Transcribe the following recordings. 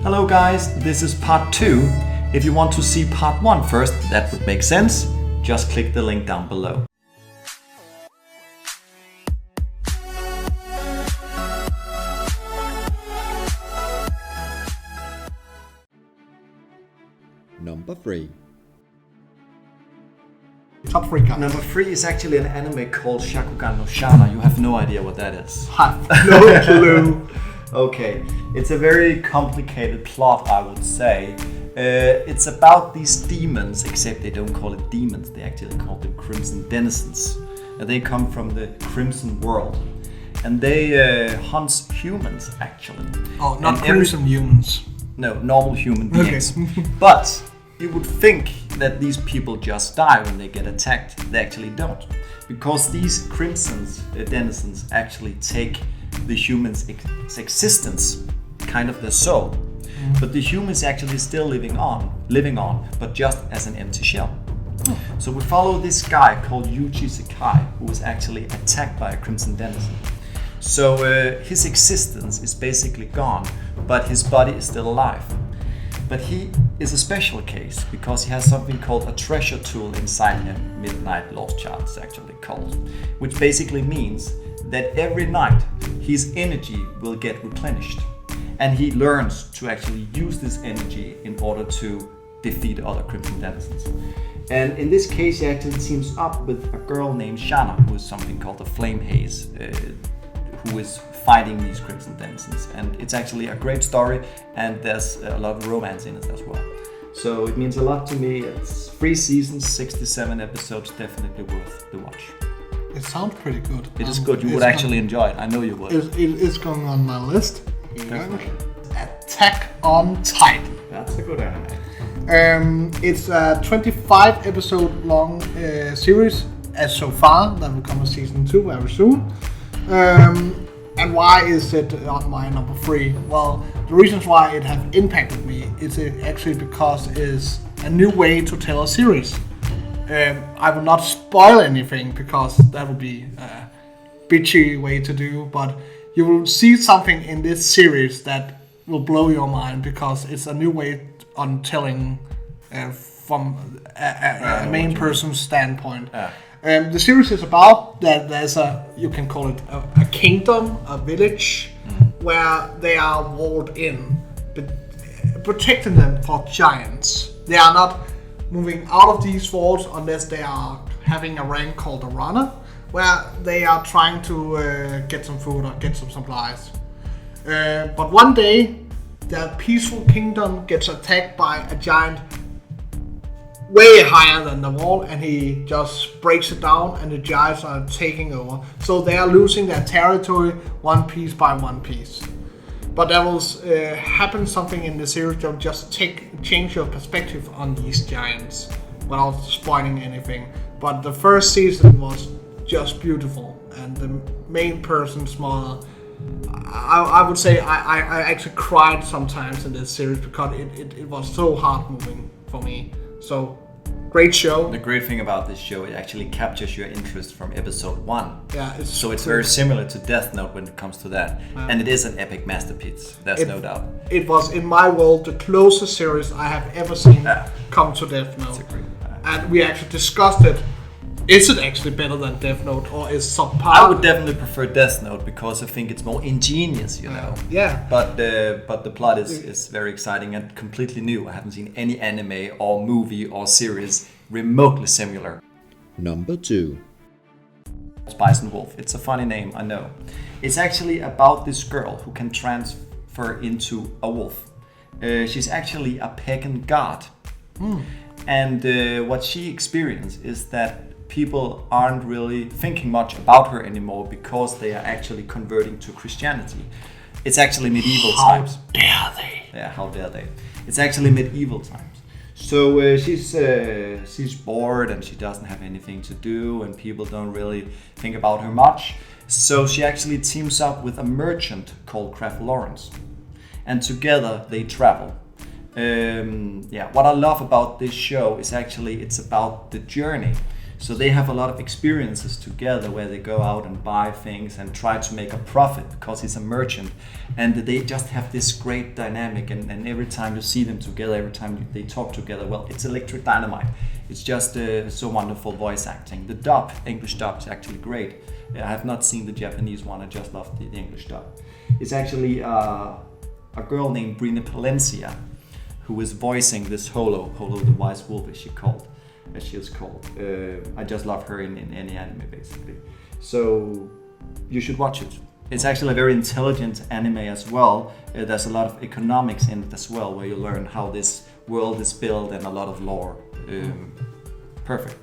Hello guys, this is part 2. If you want to see part 1 first, that would make sense. Just click the link down below. Number 3. Top 3 guys. Number 3 is actually an anime called Shakugan no Shana. You have no idea what that is. Have no clue. Okay, it's a very complicated plot, I would say. It's about these demons, except they don't call it demons, they actually call them Crimson Denizens. They come from the Crimson world. And they hunt humans, actually. Oh, not crimson humans. No, normal human beings. Okay. But you would think that these people just die when they get attacked. They actually don't. Because these Crimson Denizens actually take the human's existence, kind of their soul. But the human is actually still living on, but just as an empty shell. So we follow this guy called Yuji Sakai, who was actually attacked by a Crimson Denizen. So his existence is basically gone, but his body is still alive. But he is a special case because he has something called a treasure tool inside him, Midnight Lost Child is actually called, which basically means that every night his energy will get replenished. And he learns to actually use this energy in order to defeat other Crimson Denizens. And in this case, he actually teams up with a girl named Shana, who is something called the Flame Haze, who is fighting these Crimson Denizens. And it's actually a great story, and there's a lot of romance in it as well. So it means a lot to me. It's 3 seasons, 67 episodes, definitely worth the watch. It sounds pretty good. It is good. You would actually enjoy it. I know you would. It's going on my list. Definitely. Attack on Titan. That's a good anime. It's a 25 episode long series as so far. That will come a season 2 very soon. And why is it on my number 3? Well, the reasons why it have impacted me is actually because it's a new way to tell a series. I will not spoil anything because that would be a bitchy way to do, but you will see something in this series that will blow your mind because it's a new way on telling from a main person's standpoint. The series is about that there's you can call it a kingdom, a village, where they are walled in, but protecting them for giants. They are not moving out of these walls unless they are having a rank called a runner, where they are trying to get some food or get some supplies. But one day, the peaceful kingdom gets attacked by a giant way higher than the wall, and he just breaks it down, and the giants are taking over. So they are losing their territory one piece by one piece. But there will happen something in the series that will just change your perspective on these giants without spoiling anything. But the first season was just beautiful, and the main person's mother, I would say I actually cried sometimes in this series because it was so heart moving for me. So great show. The great thing about this show, it actually captures your interest from episode 1. Yeah, it's very similar to Death Note when it comes to that. And it is an epic masterpiece, there's no doubt. It was, in my world, the closest series I have ever seen come to Death Note. And we actually discussed it. Is it actually better than Death Note, or is subpar? I would definitely prefer Death Note because I think it's more ingenious, you know. Yeah. But the plot is very exciting and completely new. I haven't seen any anime or movie or series remotely similar. Number 2. Spice and Wolf. It's a funny name, I know. It's actually about this girl who can transfer into a wolf. She's actually a pagan god. And what she experienced is that people aren't really thinking much about her anymore because they are actually converting to Christianity. It's actually medieval times. How dare they? Yeah, how dare they? It's actually medieval times. So she's bored and she doesn't have anything to do, and people don't really think about her much. So she actually teams up with a merchant called Kraft Lawrence, and together they travel. What I love about this show is actually it's about the journey. So they have a lot of experiences together where they go out and buy things and try to make a profit because he's a merchant. And they just have this great dynamic, and every time you see them together, every time they talk together, well, it's electric dynamite. It's just so wonderful voice acting. The English dub is actually great. I have not seen the Japanese one, I just love the English dub. It's actually a girl named Brina Palencia who is voicing this Holo the Wise Wolf, as she is called. I just love her in any anime, basically. So you should watch it. It's actually a very intelligent anime as well. There's a lot of economics in it as well, where you learn how this world is built and a lot of lore. Perfect.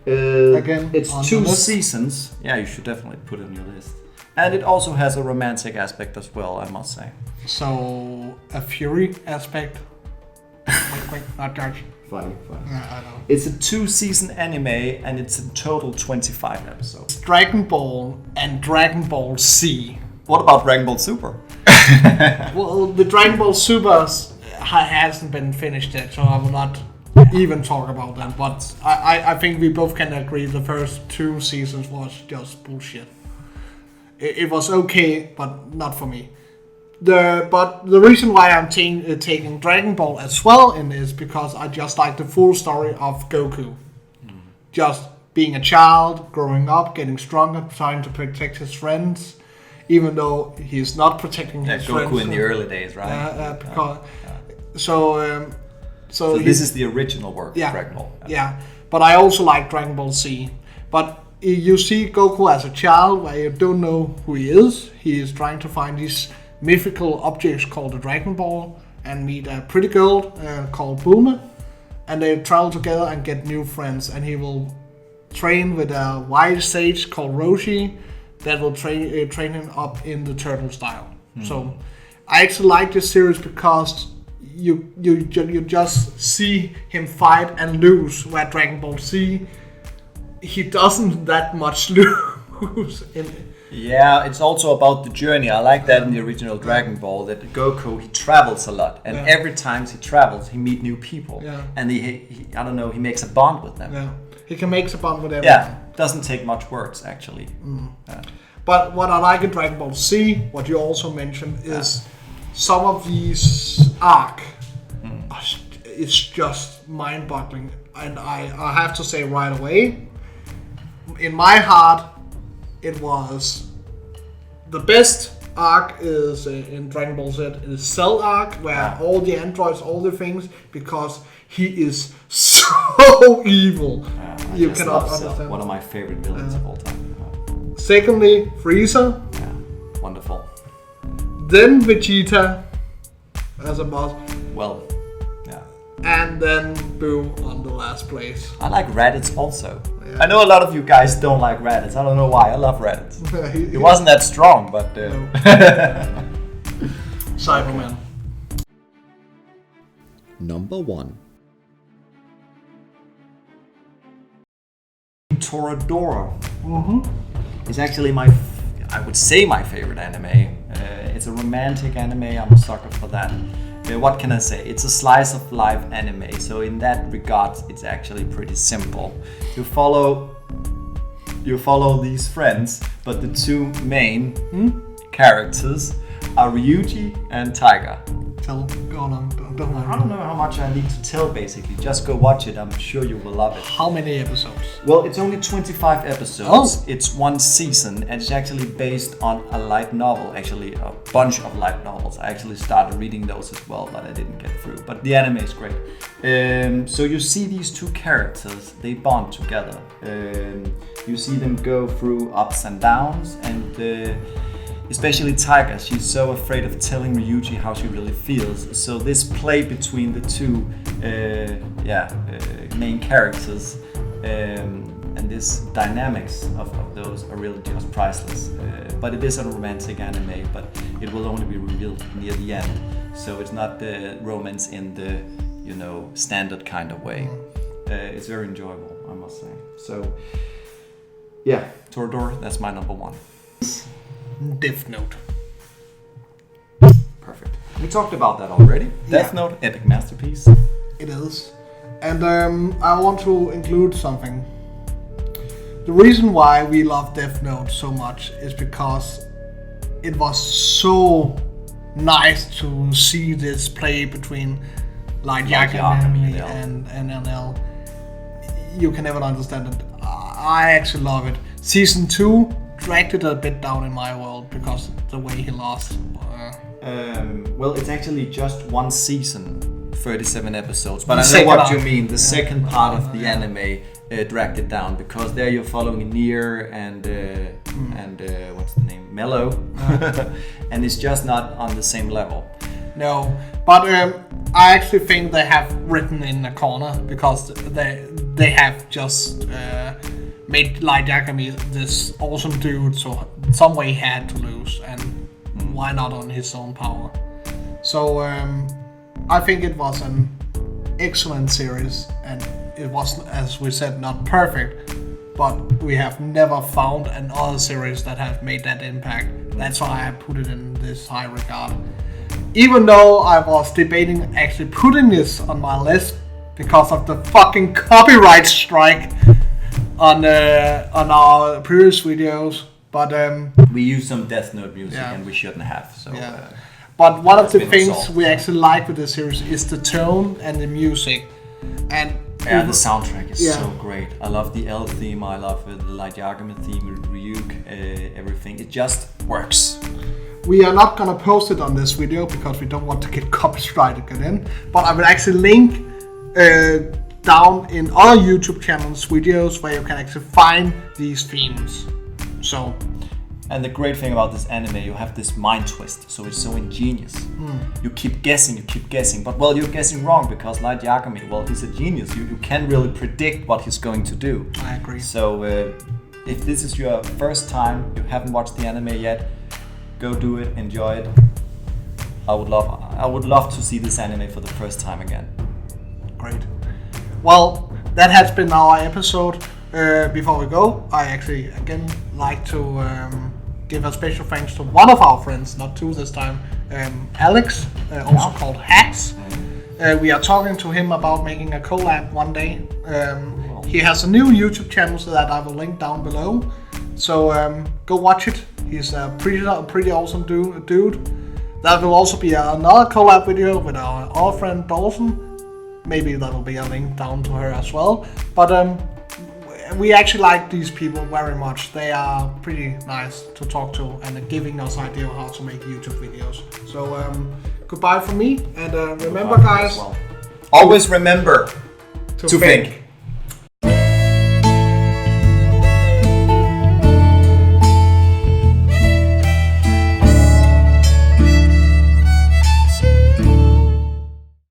Again, it's on 2 the list. seasons. Yeah, you should definitely put it on your list. And it also has a romantic aspect as well, I must say. So a fury aspect. Wait, not George. Funny. Yeah, I know. It's a 2-season anime, and it's in total 25 episodes. Dragon Ball and Dragon Ball Z. What about Dragon Ball Super? Well, the Dragon Ball Supers hasn't been finished yet, so I will not even talk about them. But I think we both can agree the first 2 seasons was just bullshit. It was okay, but not for me. But the reason why I'm taking Dragon Ball as well in is because I just like the full story of Goku. Just being a child, growing up, getting stronger, trying to protect his friends, even though he's not protecting his friends. Goku in the early days, right? So this is the original work of Dragon Ball. Yeah, but I also like Dragon Ball Z. But you see Goku as a child where you don't know who he is. He is trying to find these mythical objects called the Dragon Ball and meet a pretty girl called Bulma, and they travel together and get new friends, and he will train with a wild sage called Roshi that will train him up in the turtle style. So I actually like this series because you just see him fight and lose, where Dragon Ball Z he doesn't that much lose in it. Yeah, it's also about the journey. I like that in the original Dragon Ball, that Goku, he travels a lot. And every time he travels, he meets new people. Yeah. And he I don't know, he makes a bond with them. Yeah, he can make a bond with everyone. Yeah, doesn't take much words, actually. But what I like in Dragon Ball Z, what you also mentioned, is some of these arc is just mind-boggling. And I have to say right away, in my heart, it was the best arc is in Dragon Ball Z is Cell arc, where all the androids, all the things, because he is so evil. You cannot understand. One of my favorite villains of all time. Secondly, Frieza. Yeah, wonderful. Then Vegeta as a boss. Well, yeah. And then Boo on the last place. I like Raditz also. I know a lot of you guys don't like Raditz. I don't know why. I love Raditz. He wasn't that strong, but... No. Cyberman. Number 1. Toradora. It's actually I would say my favorite anime. It's a romantic anime. I'm a sucker for that. What can I say? It's a slice of life anime, so in that regard, it's actually pretty simple. You follow these friends, but the 2 main characters are Ryuji and Taiga. Go on, don't I don't know how much I need to tell, basically. Just go watch it. I'm sure you will love it. How many episodes? Well, it's only 25 episodes. It's 1 season, and it's actually based on a light novel. Actually, a bunch of light novels. I actually started reading those as well, but I didn't get through. But the anime is great. So you see these 2 characters, they bond together. You see them go through ups and downs, and especially Taiga, she's so afraid of telling Ryuji how she really feels. So this play between the 2 main characters and this dynamics of those are really just priceless. But it is a romantic anime, but it will only be revealed near the end. So it's not the romance in the standard kind of way. It's very enjoyable, I must say. So yeah, Toradora, that's my number 1. Death Note. Perfect. We talked about that already. Death Note, epic masterpiece. It is. And I want to include something. The reason why we love Death Note so much is because it was so nice to see this play between Light Yagami and NL. You can never understand it. I actually love it. Season 2 dragged it a bit down in my world because of the way he lost. Well, it's actually just one season, 37 episodes. But I know what you mean. The second part of the anime dragged it down because there you're following Nier and what's the name? Mello. And it's just not on the same level. No, but I actually think they have written in a corner because they have just made Light Yagami this awesome dude, so some way he had to lose, and why not on his own power? So I think it was an excellent series, and it was, as we said, not perfect, but we have never found another series that have made that impact. That's why I put it in this high regard. Even though I was debating actually putting this on my list because of the fucking copyright strike on our previous videos, but we used some Death Note music and we shouldn't have. So, but one of the things we actually like with this series is the tone and the music, and the soundtrack is so great. I love the L theme. I love the Light Yagami theme, Ryuk, everything. It just works. We are not gonna post it on this video because we don't want to get copyrighted again. But I will actually link down in other YouTube channels videos where you can actually find these themes. So, and the great thing about this anime, you have this mind twist, so it's so ingenious. You keep guessing, but well, you're guessing wrong because Light Yagami, well, he's a genius. You can't really predict what he's going to do. I agree. So if this is your first time, you haven't watched the anime yet, go do it, enjoy it. I would love to see this anime for the first time again. Great. Well, that has been our episode. Before we go, I actually again like to give a special thanks to one of our friends, not two this time, Alex, also called Hacks. We are talking to him about making a collab one day. He has a new YouTube channel so that I will link down below. So go watch it. He's a pretty awesome dude. There will also be another collab video with our other friend Dawson. Maybe that will be a link down to her as well. But we actually like these people very much. They are pretty nice to talk to and giving us idea how to make YouTube videos. So goodbye from me, and remember guys, always remember to think.